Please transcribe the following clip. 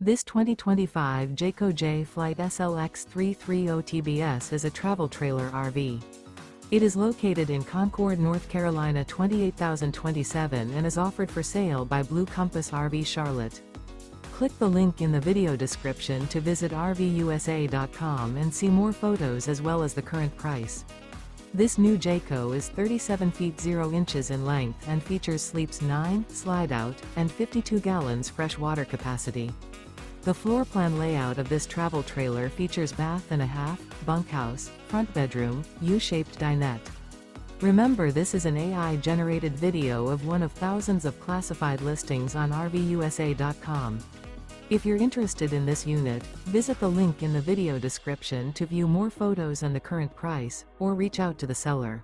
This 2025 Jayco Jay Flight SLX 330 TBS is a travel trailer RV. It is located in Concord, North Carolina 28027 and is offered for sale by Blue Compass RV Charlotte. Click the link in the video description to visit RVUSA.com and see more photos as well as the current price. This new Jayco is 37 feet 0 inches in length and features sleeps 9, slide-out, and 52 gallons fresh water capacity. The floor plan layout of this travel trailer features bath and a half, bunkhouse, front bedroom, U-shaped dinette. Remember, this is an AI-generated video of one of thousands of classified listings on RVUSA.com. If you're interested in this unit, visit the link in the video description to view more photos and the current price, or reach out to the seller.